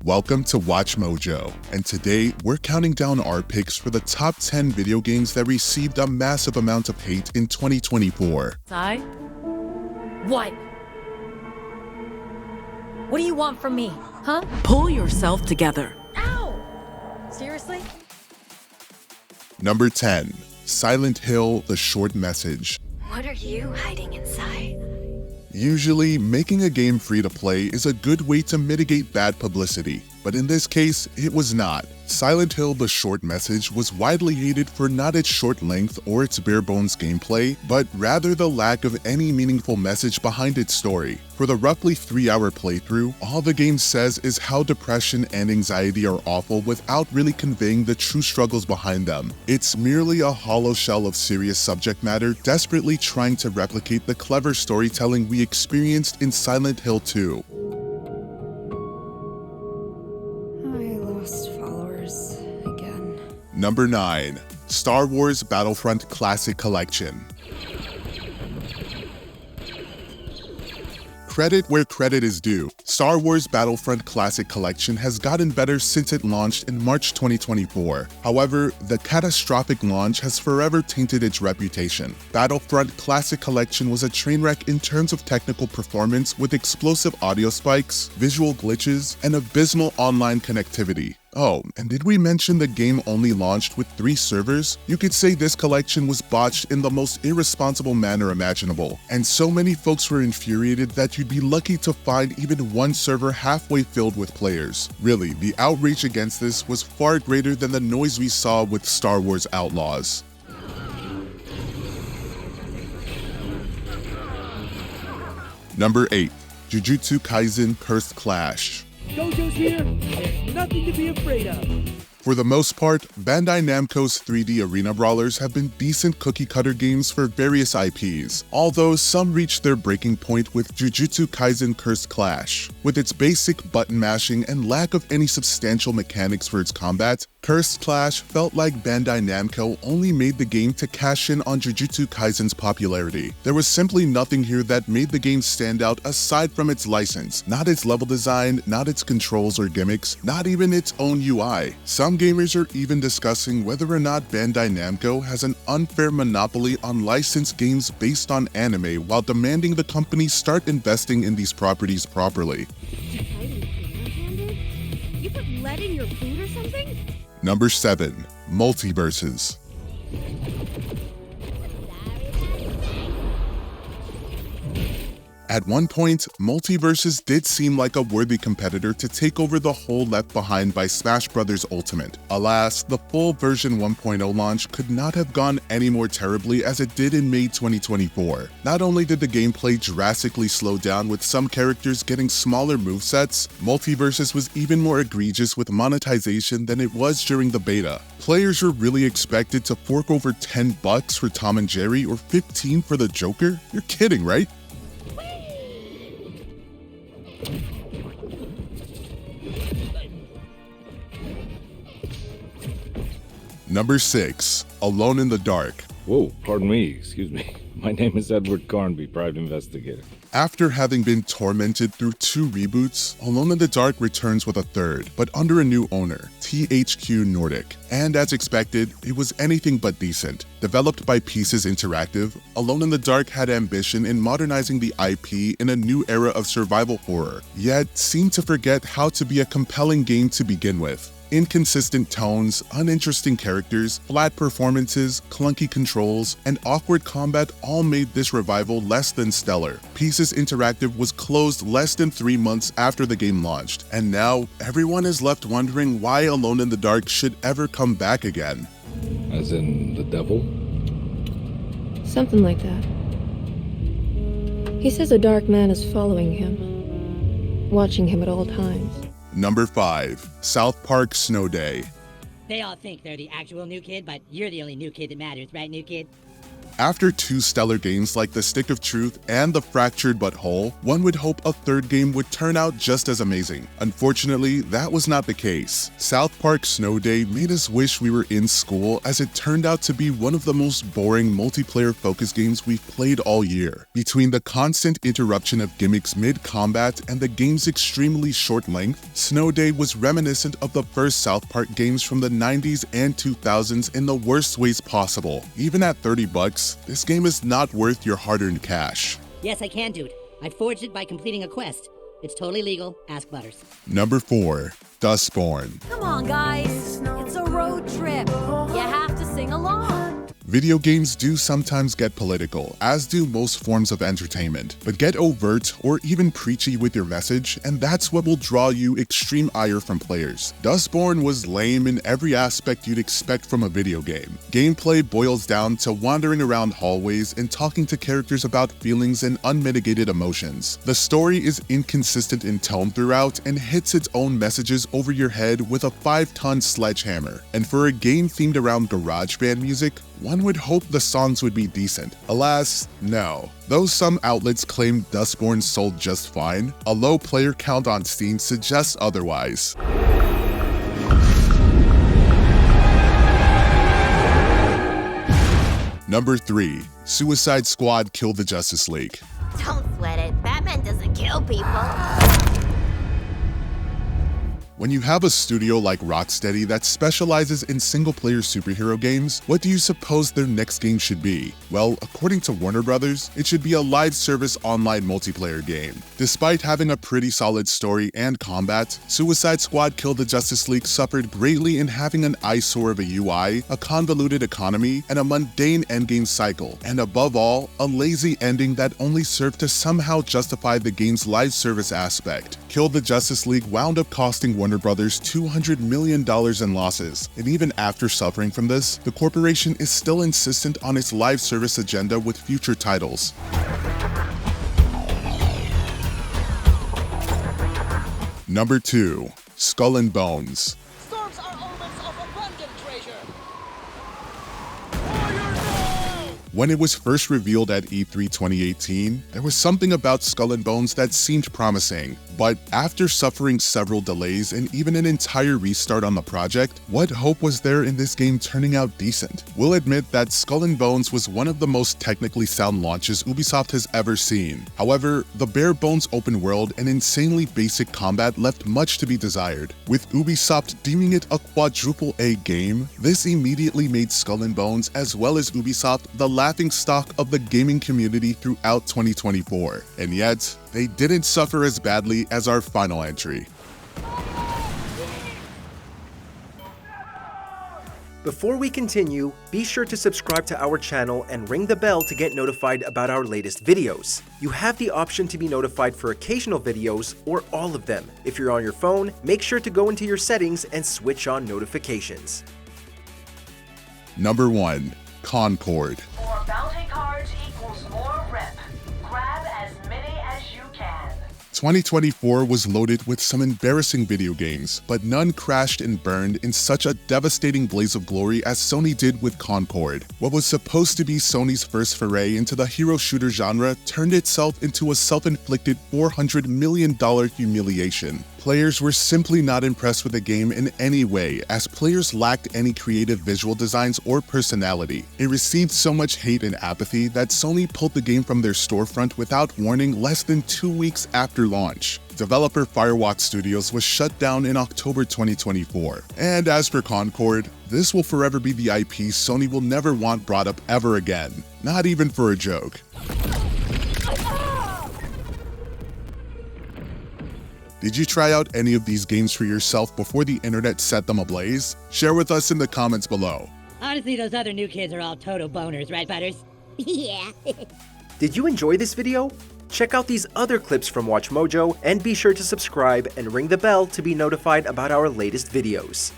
Welcome to WatchMojo, and today we're counting down our picks for the top 10 video games that received a massive amount of hate in 2024. Sai? What? What do you want from me, huh? Pull yourself together. Ow! Seriously? Number 10. Silent Hill: The Short Message. What are you hiding inside? Usually, making a game free to play is a good way to mitigate bad publicity, but in this case, it was not. Silent Hill: The Short Message was widely hated for not its short length or its bare-bones gameplay, but rather the lack of any meaningful message behind its story. For the roughly 3-hour playthrough, all the game says is how depression and anxiety are awful without really conveying the true struggles behind them. It's merely a hollow shell of serious subject matter desperately trying to replicate the clever storytelling we experienced in Silent Hill 2. Number 9. Star Wars Battlefront Classic Collection. Credit where credit is due. Star Wars Battlefront Classic Collection has gotten better since it launched in March 2024. However, the catastrophic launch has forever tainted its reputation. Battlefront Classic Collection was a train wreck in terms of technical performance with explosive audio spikes, visual glitches, and abysmal online connectivity. Oh, and did we mention the game only launched with 3 servers? You could say this collection was botched in the most irresponsible manner imaginable, and so many folks were infuriated that you'd be lucky to find even one server halfway filled with players. Really, the outrage against this was far greater than the noise we saw with Star Wars Outlaws. Number 8. Jujutsu Kaisen: Cursed Clash. Gojo's here, there's nothing to be afraid of. For the most part, Bandai Namco's 3D arena brawlers have been decent cookie-cutter games for various IPs, although some reached their breaking point with Jujutsu Kaisen: Cursed Clash. With its basic button mashing and lack of any substantial mechanics for its combat, Cursed Clash felt like Bandai Namco only made the game to cash in on Jujutsu Kaisen's popularity. There was simply nothing here that made the game stand out aside from its license, not its level design, not its controls or gimmicks, not even its own UI. Some gamers are even discussing whether or not Bandai Namco has an unfair monopoly on licensed games based on anime while demanding the company start investing in these properties properly. You put lead in your food or something? Number 7. MultiVersus. At one point, MultiVersus did seem like a worthy competitor to take over the hole left behind by Smash Bros. Ultimate. Alas, the full version 1.0 launch could not have gone any more terribly as it did in May 2024. Not only did the gameplay drastically slow down with some characters getting smaller movesets, MultiVersus was even more egregious with monetization than it was during the beta. Players were really expected to fork over $10 for Tom and Jerry or $15 for the Joker? You're kidding, right? Number 6. Alone in the Dark. Whoa, pardon me, excuse me. My name is Edward Carnby, private investigator. After having been tormented through 2 reboots, Alone in the Dark returns with a 3rd, but under a new owner, THQ Nordic. And as expected, it was anything but decent. Developed by Pieces Interactive, Alone in the Dark had ambition in modernizing the IP in a new era of survival horror, yet seemed to forget how to be a compelling game to begin with. Inconsistent tones, uninteresting characters, flat performances, clunky controls, and awkward combat all made this revival less than stellar. Pieces Interactive was closed less than 3 months after the game launched, and now everyone is left wondering why Alone in the Dark should ever come back again. As in the devil? Something like that. He says a dark man is following him, watching him at all times. Number 5. South Park Snow Day. They all think they're the actual new kid, but you're the only new kid that matters, right, new kid? After two stellar games like The Stick of Truth and The Fractured But Whole, one would hope a third game would turn out just as amazing. Unfortunately, that was not the case. South Park Snow Day made us wish we were in school, as it turned out to be one of the most boring multiplayer-focused games we've played all year. Between the constant interruption of gimmicks mid-combat and the game's extremely short length, Snow Day was reminiscent of the first South Park games from the 90s and 2000s in the worst ways possible. Even at $30, this game is not worth your hard-earned cash. Yes, I can, dude. I forged it by completing a quest. It's totally legal. Ask Butters. Number 4. Dustborn. Come on, guys. It's a road trip. You have to sing along. Video games do sometimes get political, as do most forms of entertainment, but get overt or even preachy with your message, and that's what will draw you extreme ire from players. Dustborn was lame in every aspect you'd expect from a video game. Gameplay boils down to wandering around hallways and talking to characters about feelings and unmitigated emotions. The story is inconsistent in tone throughout and hits its own messages over your head with a 5-ton sledgehammer. And for a game themed around garage band music, one would hope the songs would be decent. Alas, no. Though some outlets claim Dustborn sold just fine, a low player count on Steam suggests otherwise. Number 3. Suicide Squad Kill the Justice League. Don't sweat it. Batman doesn't kill people. When you have a studio like Rocksteady that specializes in single-player superhero games, what do you suppose their next game should be? Well, according to Warner Brothers, it should be a live-service online multiplayer game. Despite having a pretty solid story and combat, Suicide Squad Kill the Justice League suffered greatly in having an eyesore of a UI, a convoluted economy, and a mundane endgame cycle, and above all, a lazy ending that only served to somehow justify the game's live service aspect. Kill the Justice League wound up costing Warner Brothers $200 million in losses, and even after suffering from this, the corporation is still insistent on its live service agenda with future titles. Number 2. Skull and Bones. Storms are omens of abundant treasure. When it was first revealed at E3 2018, there was something about Skull and Bones that seemed promising. But after suffering several delays and even an entire restart on the project, what hope was there in this game turning out decent? We'll admit that Skull and Bones was one of the most technically sound launches Ubisoft has ever seen. However, the bare-bones open world and insanely basic combat left much to be desired. With Ubisoft deeming it a quadruple A game, this immediately made Skull and Bones, as well as Ubisoft, the laughingstock of the gaming community throughout 2024. And yet, they didn't suffer as badly as our final entry. Before we continue, be sure to subscribe to our channel and ring the bell to get notified about our latest videos. You have the option to be notified for occasional videos or all of them. If you're on your phone, make sure to go into your settings and switch on notifications. Number 1. Concord. More bounty cards equals more rep. Grab as many as you can. 2024 was loaded with some embarrassing video games, but none crashed and burned in such a devastating blaze of glory as Sony did with Concord. What was supposed to be Sony's first foray into the hero shooter genre turned itself into a self-inflicted $400 million humiliation. Players were simply not impressed with the game in any way, as players lacked any creative visual designs or personality. It received so much hate and apathy that Sony pulled the game from their storefront without warning less than 2 weeks after launch. Developer Firewalk Studios was shut down in October 2024. And as for Concord, this will forever be the IP Sony will never want brought up ever again. Not even for a joke. Did you try out any of these games for yourself before the internet set them ablaze? Share with us in the comments below. Honestly, those other new kids are all total boners, right, Butters? Yeah. Did you enjoy this video? Check out these other clips from WatchMojo and be sure to subscribe and ring the bell to be notified about our latest videos.